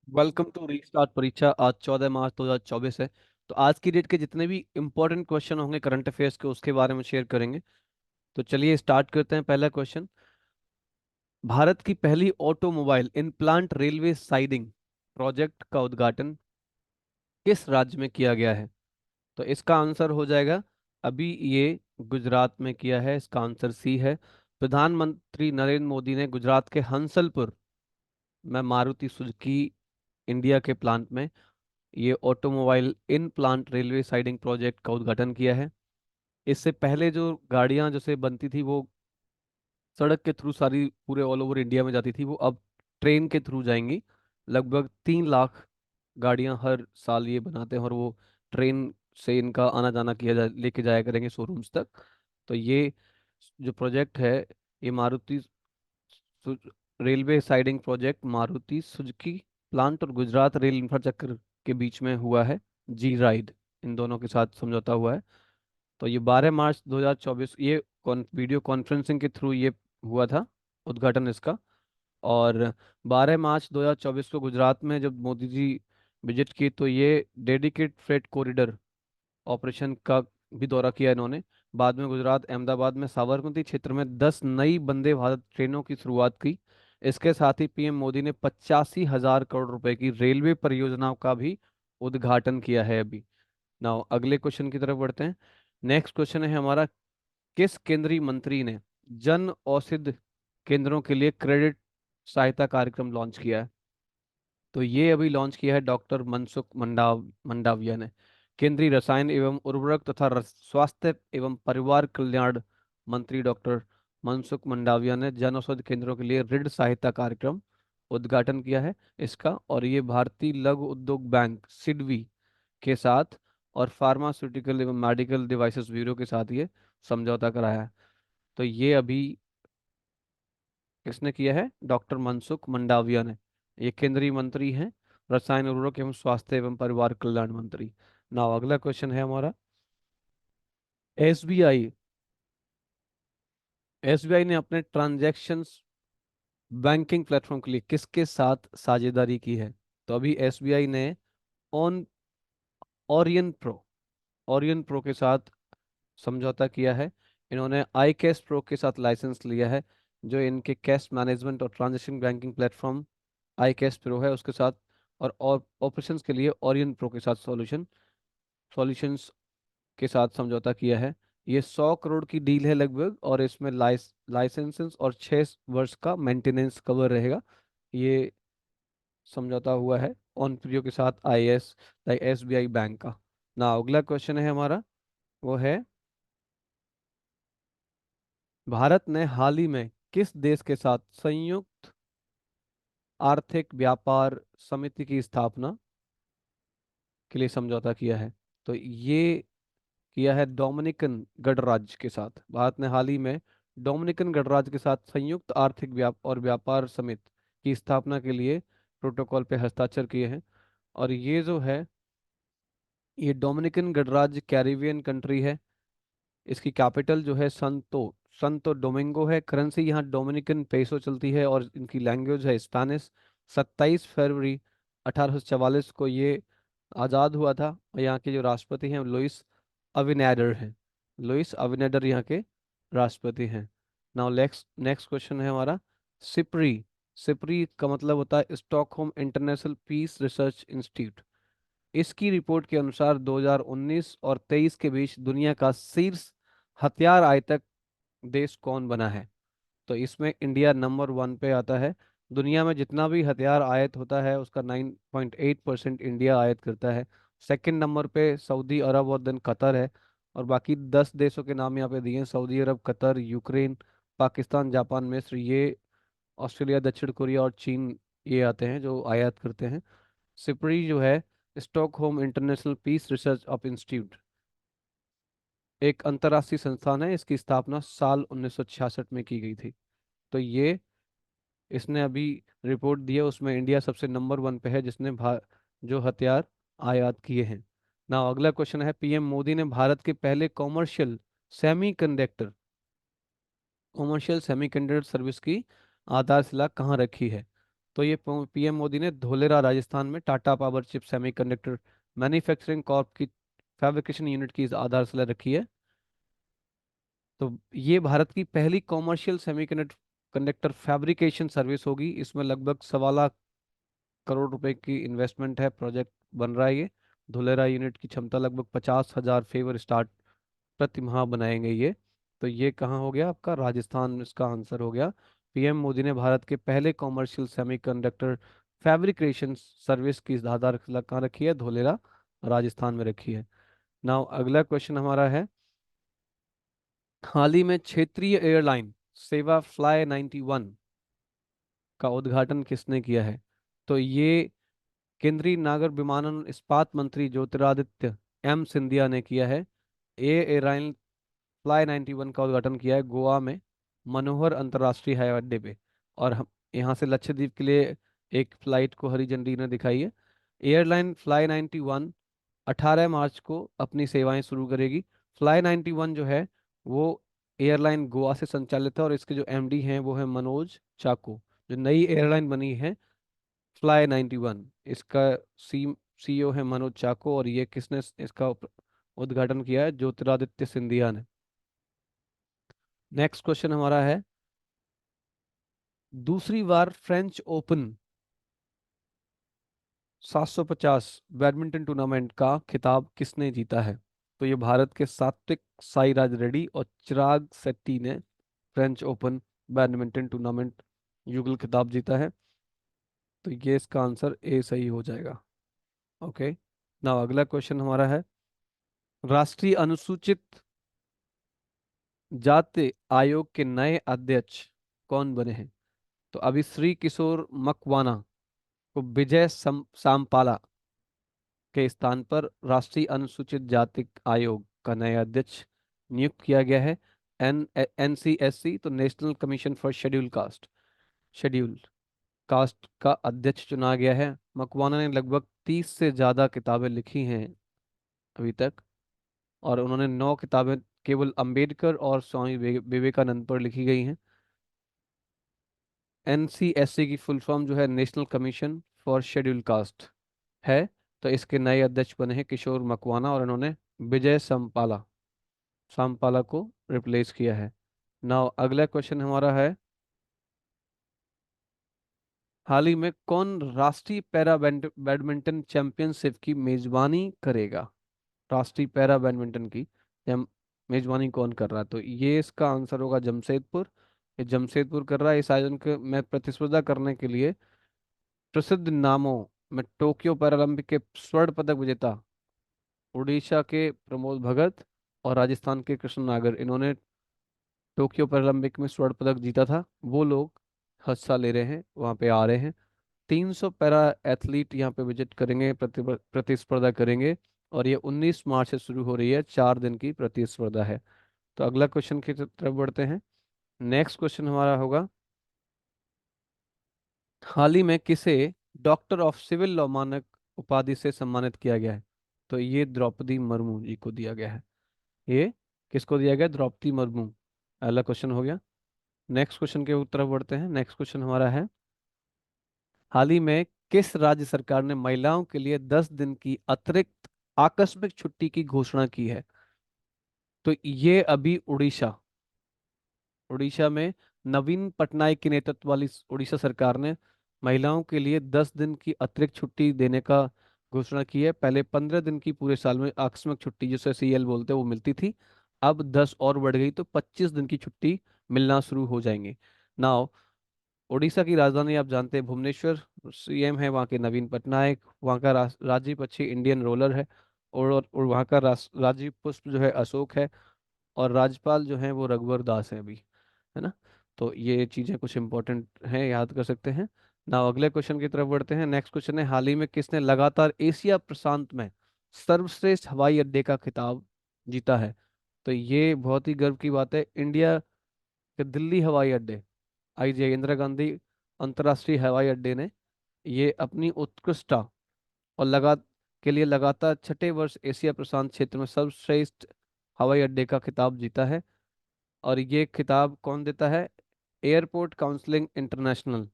Welcome to restart परीक्षा। आज 14 मार्च 2024 है। तो आज की डेट के जितने भी इंपॉर्टेंट क्वेश्चन होंगे करंट अफेयर्स के, उसके बारे में शेयर करेंगे। तो चलिए स्टार्ट करते हैं। पहला क्वेश्चन, भारत की पहली automobile in plant railway siding project का उद्घाटन किस राज्य में किया गया है? तो इसका आंसर हो जाएगा, अभी ये गुजरात में किया है। इसका आंसर सी है। प्रधानमंत्री नरेंद्र मोदी ने गुजरात के हंसलपुर में मारुति सुजुकी इंडिया के प्लांट में ये automobile in plant railway siding project का उद्घाटन किया है। इससे पहले जो गाड़ियां जैसे बनती थी वो सड़क के थ्रू सारी पूरे ऑल ओवर इंडिया में जाती थी, वो अब ट्रेन के थ्रू जाएंगी। लगभग 3 लाख गाड़ियां हर साल ये बनाते हैं, और वो ट्रेन से इनका आना जाना लेके जाया करेंगे शोरूम्स तक। तो ये जो प्रोजेक्ट है, ये Maruti railway siding project Maruti Suzuki plant और गुजरात रेल इंफ्रास्ट्रक्चर के बीच में हुआ है। जी राइड, इन दोनों के साथ समझौता हुआ है। तो ये 12 मार्च 2024 ये वीडियो कॉन्फ्रेंसिंग के थ्रू ये हुआ था उद्घाटन इसका। और 12 मार्च 2024 को गुजरात में जब मोदी जी विजिट की, तो ये डेडिकेट फ्रेट कॉरिडोर ऑपरेशन का भी दौरा किया इन्होंने। बाद में गुजरात अहमदाबाद में साबरमती क्षेत्र में 10 नई वंदे भारत ट्रेनों की शुरुआत की। इसके साथ ही पीएम मोदी ने 85,000 करोड़ रुपए की रेलवे परियोजनाओं का भी उद्घाटन किया है अभी। नाउ अगले क्वेश्चन की तरफ बढ़ते हैं। नेक्स्ट क्वेश्चन है हमारा, किस केंद्रीय मंत्री ने जन औषधि केंद्रों के लिए क्रेडिट सहायता कार्यक्रम लॉन्च किया है? तो ये अभी लॉन्च किया है डॉक्टर मनसुख मंडाविया ने। केंद्रीय रसायन एवं उर्वरक तथा स्वास्थ्य एवं परिवार कल्याण मंत्री डॉक्टर मनसुख मंडाविया ने जन औषधि केंद्रों के लिए ऋण सहायता कार्यक्रम उद्घाटन किया है इसका। और ये भारतीय लघु उद्योग बैंक सिडबी के साथ और फार्मास्यूटिकल एवं मेडिकल डिवाइसेस ब्यूरो के साथ ये समझौता कराया है। तो ये अभी किसने किया है? डॉक्टर मनसुख मंडाविया ने। ये केंद्रीय मंत्री हैं, रसायन उर्वरक एवं स्वास्थ्य एवं परिवार कल्याण मंत्री। नाउ अगला क्वेश्चन है हमारा, एसबीआई एसबीआई ने अपने ट्रांजैक्शंस बैंकिंग प्लेटफॉर्म के लिए किसके साथ साझेदारी की है? तो अभी एसबीआई ने on Orion pro Orion pro के साथ समझौता किया है। इन्होंने आई कैश प्रो के साथ लाइसेंस लिया है, जो इनके कैश मैनेजमेंट और transaction banking platform I cash pro है उसके साथ। और ऑपरेशंस के लिए ओरियन प्रो के साथ सॉल्यूशंस के साथ समझौता किया है। ये 100 करोड़ की डील है लगभग, और इसमें लाइसेंसेस और 6 वर्ष का मेंटेनेंस कवर रहेगा। ये समझौता हुआ है ऑन प्रियो के साथ आईएएस लाइक एसबीआई बैंक का। ना अगला क्वेश्चन है हमारा, वो है, भारत ने हाल ही में किस देश के साथ संयुक्त आर्थिक व्यापार समिति की स्थापना के लिए समझौता किया है? तो ये किया है डोमिनिकन गणराज्य के साथ। भारत ने हाल ही में डोमिनिकन गणराज्य के साथ संयुक्त आर्थिक व्यापार समिति की स्थापना के लिए प्रोटोकॉल पे हस्ताक्षर किए हैं। और ये जो है, ये डोमिनिकन गणराज्य कैरिबियन कंट्री है। इसकी कैपिटल जो है संतो डोमिंगो है। करेंसी यहाँ डोमिनिकन पेसो चलती है, और इनकी लैंग्वेज है स्पेनिश। 27 फरवरी 1844 को ये आज़ाद हुआ था। और यहाँ के जो राष्ट्रपति हैं लुइस अविनेडर हैं। लुइस अविनेडर यहाँ के राष्ट्रपति हैं। नाउ नेक्स्ट नेक्स्ट क्वेश्चन है हमारा, सिप्री सिप्री का मतलब होता है Stockholm international peace research institute. इसकी रिपोर्ट के अनुसार 2019 और 23 के बीच दुनिया का शीर्ष हथियार आयातक देश कौन बना है? तो इसमें इंडिया नंबर 1 पे आता है। दुनिया में जितना भी हथियार आयात होता है उसका 9.8% इंडिया आयात करता है। सेकंड नंबर पे सऊदी अरब और देन कतर है। और बाकी 10 देशों के नाम यहाँ पे दिए हैं, सऊदी अरब, कतर, यूक्रेन, पाकिस्तान, जापान, मिस्र, ये ऑस्ट्रेलिया, दक्षिण कोरिया और चीन, ये आते हैं जो आयात करते हैं। सिपरी जो है, Stockholm international peace research of institute, एक अंतर्राष्ट्रीय संस्थान है। इसकी स्थापना साल 1966 में की गई थी। तो ये इसने अभी रिपोर्ट दी है, उसमें इंडिया सबसे नंबर 1 पे है जिसने जो हथियार आयात किए हैं। ना अगला क्वेश्चन है, पीएम मोदी ने भारत के पहले कॉमर्शियल सेमीकंडक्टर सर्विस की आधारशिला कहाँ रखी है? तो ये पीएम मोदी ने धोलेरा राजस्थान में Tata power chip semiconductor manufacturing Corp की फैब्रिकेशन यूनिट की आधारशिला रखी है। तो ये भारत की पहली कॉमर्शियल सेमीकंडक्टर फैब्रिकेशन सर्विस होगी। इसमें लगभग 1.25 करोड़ रुपए की इन्वेस्टमेंट है, प्रोजेक्ट बन रहा है ये। धुलेरा यूनिट की क्षमता लगभग 50,000 फेवर स्टार्ट प्रति माह बनाएंगे ये। तो ये कहाँ हो गया आपका, राजस्थान इसका आंसर हो गया। पीएम मोदी ने भारत के पहले कॉमर्शियल सेमीकंडक्टर फैब्रिकेशन सर्विस की आधारशिला कहाँ रखी है, धोलेरा राजस्थान में रखी है। नाउ अगला क्वेश्चन हमारा है, हाल ही में क्षेत्रीय एयरलाइन सेवा फ्लाई 91 का उद्घाटन किसने किया है? तो ये केंद्रीय नागर विमानन इस्पात मंत्री ज्योतिरादित्य एम सिंधिया ने किया है। ये एयरलाइन फ्लाई 91 का उद्घाटन किया है गोवा में मनोहर अंतर्राष्ट्रीय हवाई अड्डे पे। और हम यहाँ से लक्षद्वीप के लिए एक फ्लाइट को हरी झंडी ने दिखाई है। एयरलाइन फ्लाई 91 18 मार्च को अपनी सेवाएं शुरू करेगी। फ्लाई 91 जो है वो एयरलाइन गोवा से संचालित है और इसके जो एमडी हैं वो है मनोज चाको। जो नई एयरलाइन बनी है फ्लाई 91, इसका सी सीईओ है मनोज चाको, और ये किसने इसका उद्घाटन किया है, ज्योतिरादित्य सिंधिया ने। नेक्स्ट क्वेश्चन हमारा है, दूसरी बार फ्रेंच ओपन 750 बैडमिंटन टूर्नामेंट का खिताब किसने जीता है? तो ये भारत के सात्विक साईराज रेड्डी और चिराग शेट्टी ने फ्रेंच ओपन बैडमिंटन टूर्नामेंट युगल खिताब जीता है। तो ये इसका आंसर ए सही हो जाएगा। ओके। नाउ अगला क्वेश्चन हमारा है, राष्ट्रीय अनुसूचित जाति आयोग के नए अध्यक्ष कौन बने हैं? तो अभी श्री किशोर मकवाना को विजय सामपाला के स्थान पर राष्ट्रीय अनुसूचित जाति आयोग का नया अध्यक्ष नियुक्त किया गया है। NCSC, तो national commission for schedule caste का अध्यक्ष चुना गया है। मकवाना ने लगभग 30 से ज्यादा किताबें लिखी हैं अभी तक, और उन्होंने 9 किताबें केवल अंबेडकर और स्वामी विवेकानंद पर लिखी गई हैं। NCSC की फुल फॉर्म जो है national commission for schedule caste है। तो इसके नए अध्यक्ष बने हैं किशोर मकवाना, और इन्होंने विजय सांपाला को रिप्लेस किया है। नाउ अगला क्वेश्चन हमारा है, हाल ही में कौन राष्ट्रीय पैरा बैडमिंटन चैंपियनशिप की मेजबानी करेगा? राष्ट्रीय पैरा बैडमिंटन की मेजबानी कौन कर रहा है? तो ये इसका आंसर होगा जमशेदपुर। ये जमशेदपुर कर रहा है। इस आयोजन के में प्रतिस्पर्धा करने के लिए प्रसिद्ध नामों में टोक्यो पैरालंपिक के स्वर्ण पदक विजेता उड़ीसा के प्रमोद भगत और राजस्थान के कृष्ण नागर, इन्होंने टोक्यो पैरालंपिक में स्वर्ण पदक जीता था, वो लोग हिस्सा ले रहे हैं, वहाँ पे आ रहे हैं। 300 पैरा एथलीट यहाँ पे विजिट करेंगे, प्रतिस्पर्धा करेंगे। और ये 19 मार्च से शुरू हो रही है, 4 दिन की प्रतिस्पर्धा है। तो अगला क्वेश्चन की तरफ बढ़ते हैं। नेक्स्ट क्वेश्चन हमारा होगा, हाल ही में किसे डॉक्टर ऑफ सिविल लॉ मानक उपाधि से सम्मानित किया गया है? तो ये द्रौपदी मुर्मू जी को दिया गया है। ये किसको दिया गया? द्रौपदी मुर्मू। अगला क्वेश्चन हो गया। नेक्स्ट क्वेश्चन के तरफ बढ़ते हैं। नेक्स्ट क्वेश्चन हमारा है, हाल ही में किस राज्य सरकार ने महिलाओं के लिए 10 दिन की अतिरिक्त आकस्मिक छुट्टी की घोषणा की है? तो ये अभी उड़ीसा उड़ीसा में नवीन पटनायक के नेतृत्व वाली उड़ीसा सरकार ने महिलाओं के लिए 10 दिन की अतिरिक्त छुट्टी देने का घोषणा की है। पहले 15 दिन की पूरे साल में आकस्मिक छुट्टी जिसे CL बोलते हैं वो मिलती थी। अब 10 और बढ़ गई, तो 25 दिन की छुट्टी मिलना शुरू हो जाएंगे। नाउ उड़ीसा की राजधानी आप जानते हैं भुवनेश्वर, CM है वहाँ के नवीन पटनायक, वहाँ का राज्य पक्षी इंडियन रोलर है, और वहाँ का राज्य पुष्प जो है अशोक है, और राज्यपाल जो है वो रघुवर दास है अभी, है ना। तो ये चीजें कुछ इंपॉर्टेंट हैं, याद कर सकते हैं। ना अगले क्वेश्चन की तरफ बढ़ते हैं। नेक्स्ट क्वेश्चन है, हाल ही में किसने लगातार एशिया प्रशांत में सर्वश्रेष्ठ हवाई अड्डे का खिताब जीता है? तो ये बहुत ही गर्व की बात है। इंडिया के दिल्ली हवाई अड्डे, IGI इंदिरा गांधी अंतर्राष्ट्रीय हवाई अड्डे ने ये अपनी उत्कृष्टता और के लिए लगातार छठे वर्ष एशिया प्रशांत क्षेत्र में सर्वश्रेष्ठ हवाई अड्डे का खिताब जीता है। और ये खिताब कौन देता है? एयरपोर्ट काउंसलिंग इंटरनेशनल,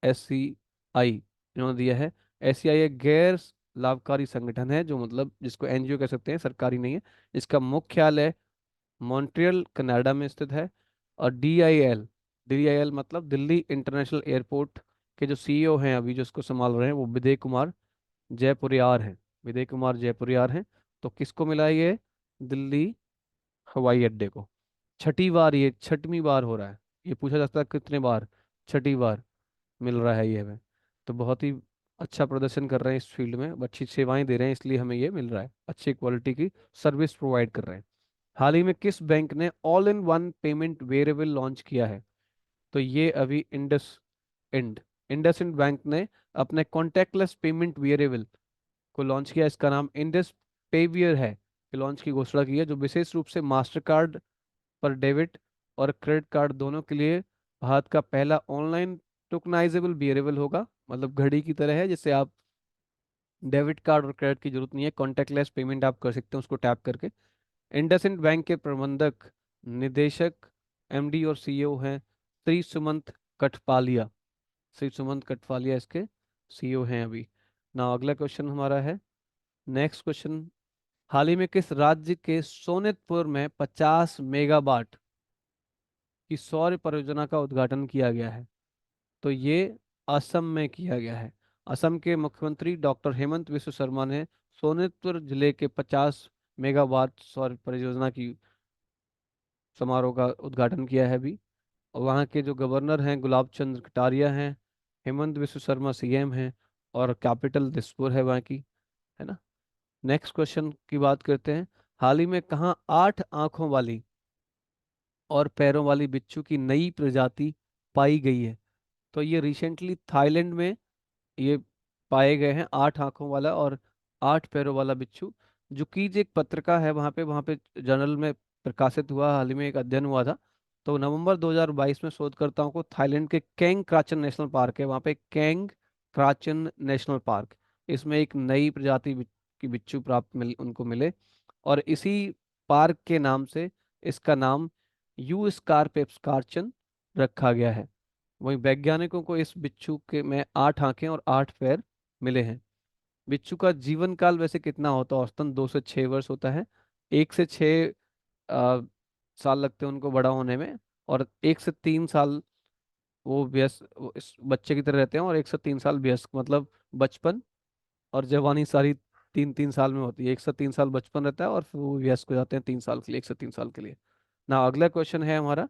SC आई इन्होंने दिया है। एससीआई एक गैर लाभकारी संगठन है, जो मतलब जिसको एनजीओ कह सकते हैं, सरकारी नहीं है। इसका मुख्यालय मॉन्ट्रियल कनाडा में स्थित है। और डीआईएल, डीआईएल मतलब दिल्ली इंटरनेशनल एयरपोर्ट के जो सीईओ हैं अभी जो इसको संभाल रहे हैं, वो विजय कुमार जयपुरियार हैं। विजय कुमार जयपुरियार हैं। तो किसको मिला है ये? दिल्ली हवाई अड्डे को। छठी बार, ये छठवीं बार हो रहा है। ये पूछा जाता है कितने बार, छठी बार मिल रहा है ये हमें। तो बहुत ही अच्छा प्रदर्शन कर रहे हैं इस फील्ड में, अच्छी सेवाएं दे रहे हैं, इसलिए हमें ये मिल रहा है, अच्छी क्वालिटी की सर्विस प्रोवाइड कर रहे हैं। हाल ही में किस बैंक ने all in one payment variable launch किया है? तो ये अभी इंड इंडस इंड बैंक ने अपने कॉन्टैक्टलेस पेमेंट वेरिएबल को लॉन्च किया। इसका नाम इंडस पेवियर है। लॉन्च की घोषणा की है, जो विशेष रूप से मास्टर कार्ड पर डेबिट और क्रेडिट कार्ड दोनों के लिए भारत का पहला ऑनलाइन टोकनाइजेबल वेरिएबल होगा। मतलब घड़ी की तरह है, जिससे आप डेबिट कार्ड और क्रेडिट की जरूरत नहीं है, कॉन्टैक्टलेस पेमेंट आप कर सकते हैं उसको टैप करके। इंडसइंड बैंक के प्रबंधक निदेशक एमडी और सीईओ हैं श्री सुमंत कठपालिया। श्री सुमंत कठपालिया इसके सीईओ हैं अभी। ना अगला क्वेश्चन हमारा है, नेक्स्ट क्वेश्चन। हाल ही में किस राज्य के सोनितपुर में 50 मेगावाट की सौर परियोजना का उद्घाटन किया गया है? तो ये असम में किया गया है। असम के मुख्यमंत्री डॉक्टर हेमंत विश्व शर्मा ने सोनितपुर जिले के 50 मेगावाट सौर परियोजना की समारोह का उद्घाटन किया है अभी। और वहाँ के जो गवर्नर हैं गुलाब चंद्र कटारिया हैं, हेमंत विश्व शर्मा सीएम हैं, और कैपिटल दिसपुर है वहाँ की, है ना। नेक्स्ट क्वेश्चन की बात करते हैं। हाल ही में कहाँ 8 आंखों वाली और पैरों वाली बिच्छू की नई प्रजाति पाई गई है? तो ये रिसेंटली थाईलैंड में ये पाए गए हैं, 8 आंखों वाला और 8 पैरों वाला बिच्छू। जो कीज एक पत्रिका है वहाँ पे जर्नल में प्रकाशित हुआ, हाल ही में एक अध्ययन हुआ था। तो नवंबर 2022 में शोधकर्ताओं को थाईलैंड के कैंग क्राचन नेशनल पार्क है, वहाँ पे कैंग क्राचन नेशनल पार्क, इसमें एक नई प्रजाति की बिच्छू प्राप्त उनको मिले। और इसी पार्क के नाम से इसका नाम यू स्कारपेप्स कार्चन रखा गया है। वहीं वैज्ञानिकों को इस बिच्छू के में 8 आंखें और 8 पैर मिले हैं। बिच्छू का जीवन काल वैसे कितना होता है? औसतन 2 से 6 वर्ष होता है। 1 से 6 साल लगते हैं उनको बड़ा होने में। और 1 से 3 साल वो व्यस्क, वो इस बच्चे की तरह रहते हैं। और 1 से 3 साल व्यस्क मतलब बचपन, और जवानी सारी 3 3 साल में होती है। 1 से 3 साल बचपन रहता है और फिर वो व्यस्क हो जाते हैं 3 साल के लिए, 1 से 3 साल के लिए। ना अगला क्वेश्चन है हमारा,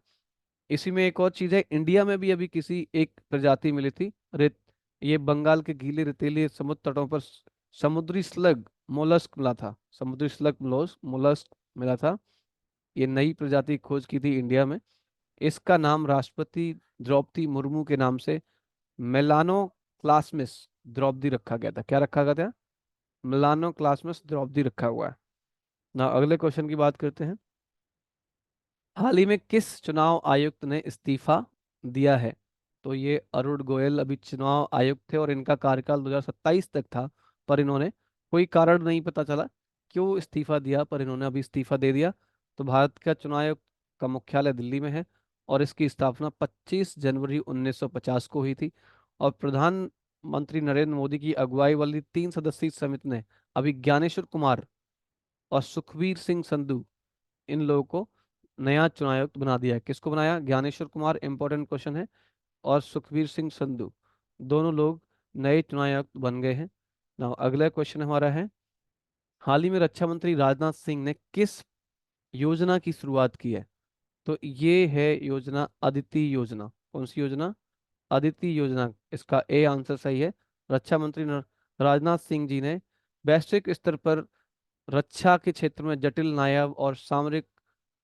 इसी में एक और चीज है, इंडिया में भी अभी किसी एक प्रजाति मिली थी रेत, ये बंगाल के गीले रेतीले समुद्र तटों पर समुद्री स्लग मोलस्क मिला था। समुद्री स्लग मोलस्क मिला था। ये नई प्रजाति की खोज की थी इंडिया में। इसका नाम राष्ट्रपति द्रौपदी मुर्मू के नाम से मेलानो क्लासमिस द्रौपदी रखा गया था। क्या रखा गया था? मेलानो क्लासमिस द्रौपदी रखा हुआ है। ना अगले क्वेश्चन की बात करते हैं। हाल ही में किस चुनाव आयुक्त ने इस्तीफा दिया है? तो ये अरुण गोयल अभी चुनाव आयुक्त थे और इनका कार्यकाल 2027 तक था। पर इन्होंने कोई कारण नहीं पता चला क्यों इस्तीफा दिया, पर इन्होंने अभी इस्तीफा दे दिया। तो भारत का चुनाव आयोग का मुख्यालय दिल्ली में है और इसकी स्थापना 25 जनवरी 1950 को हुई थी। और प्रधानमंत्री नरेंद्र मोदी की अगुवाई वाली 3 सदस्यीय समिति ने अभी ज्ञानेश्वर कुमार और सुखबीर सिंह संधू, इन लोगों को नया चुनाव आयुक्त बना दिया है। किसको बनाया? ज्ञानेश्वर कुमार, इंपॉर्टेंट क्वेश्चन है, और सुखबीर सिंह संधू, दोनों लोग नए चुनाव आयुक्त बन गए हैं। ना अगला क्वेश्चन हमारा है, हाल ही में रक्षा मंत्री राजनाथ सिंह ने किस योजना की शुरुआत की है? तो ये है योजना अदिति योजना। कौन सी योजना? अदिति योजना। इसका ए आंसर सही है। रक्षा मंत्री राजनाथ सिंह जी ने वैश्विक स्तर पर रक्षा के क्षेत्र में जटिल, नायाब और सामरिक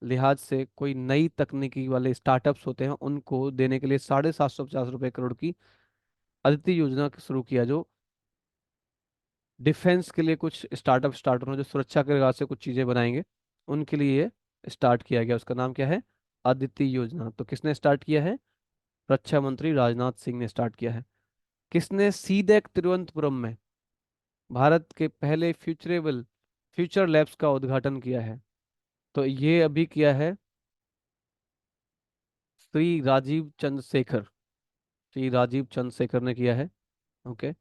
लिहाज से कोई नई तकनीकी वाले स्टार्टअप्स होते हैं उनको देने के लिए 750 करोड़ की अदिति योजना शुरू किया, जो डिफेंस के लिए कुछ स्टार्ट होना, जो सुरक्षा के लिहाज से कुछ चीजें बनाएंगे, उनके लिए ये स्टार्ट किया गया। उसका नाम क्या है? अदिति योजना। तो किसने स्टार्ट किया है? रक्षा मंत्री राजनाथ सिंह ने स्टार्ट किया है। किसने सीडेक तिरुवनंतपुरम में भारत के पहले फ्यूचर लैब्स का उद्घाटन किया है? तो ये अभी किया है श्री राजीव चंद्रशेखर। श्री राजीव चंद्रशेखर ने किया है। ओके।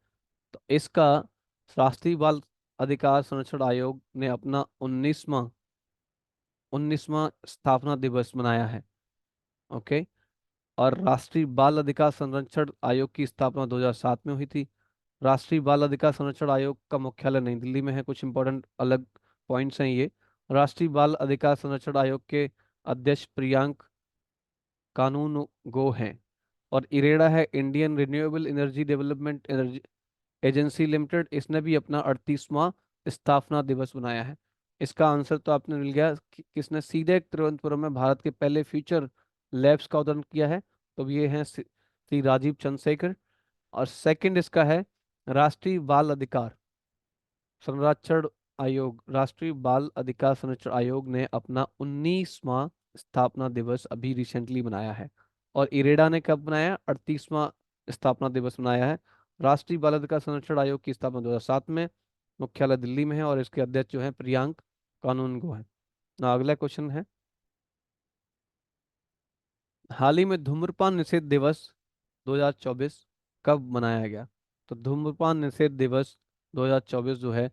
तो इसका राष्ट्रीय बाल अधिकार संरक्षण आयोग ने अपना 19वां स्थापना दिवस मनाया है। ओके। और राष्ट्रीय बाल अधिकार संरक्षण आयोग की स्थापना 2007 में हुई थी। राष्ट्रीय बाल अधिकार संरक्षण आयोग का मुख्यालय नई दिल्ली में है। कुछ इंपॉर्टेंट अलग पॉइंट्स हैं ये। राष्ट्रीय बाल अधिकार संरक्षण आयोग के अध्यक्ष प्रियांक कानून गो हैं। और इरेडा है Indian renewable energy development agency limited, इसने भी अपना 38वां स्थापना दिवस मनाया है। इसका आंसर तो आपने मिल गया किसने सीधे तिरुवनंतपुरम में भारत के पहले फ्यूचर लैब्स का उद्घाटन किया है। तो ये हैं श्री राजीव चंद्रशेखर। और सेकंड इसका है राष्ट्रीय बाल अधिकार संरक्षण आयोग। राष्ट्रीय बाल अधिकार संरक्षण आयोग ने अपना 19वां स्थापना दिवस अभी रिसेंटली मनाया है। और इरेडा ने कब मनाया? 38वां स्थापना दिवस मनाया है। राष्ट्रीय बाल अधिकार संरक्षण आयोग की स्थापना 2007 में, मुख्यालय दिल्ली में है, और इसके अध्यक्ष जो है प्रियांक कानूनगो है ना। अगला क्वेश्चन है, हाल ही में धूम्रपान निषेध दिवस 2024 कब मनाया गया? तो धूम्रपान निषेध दिवस 2024 जो है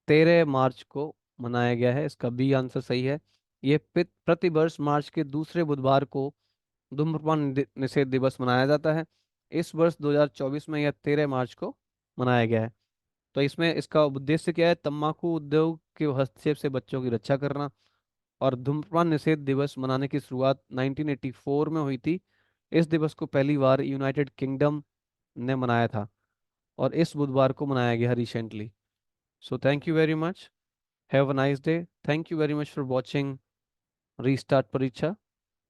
13 मार्च को मनाया गया है। इसका बी आंसर सही है। ये प्रतिवर्ष मार्च के दूसरे बुधवार को धूम्रपान निषेध दिवस मनाया जाता है। इस वर्ष 2024 में यह 13 मार्च को मनाया गया है। तो इसमें इसका उद्देश्य क्या है? तंबाकू उद्योग के हस्तक्षेप से बच्चों की रक्षा करना। और धूम्रपान निषेध दिवस मनाने की शुरुआत 1984 में हुई थी। इस दिवस को पहली बार यूनाइटेड किंगडम ने मनाया था और इस बुधवार को मनाया गया recently. So thank you very much. Have a nice day. Thank you very much for watching restart परीक्षा।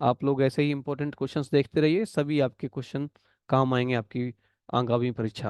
आप लोग ऐसे ही इंपॉर्टेंट क्वेश्चंस देखते रहिए, सभी आपके क्वेश्चन काम आएंगे आपकी आगामी परीक्षा।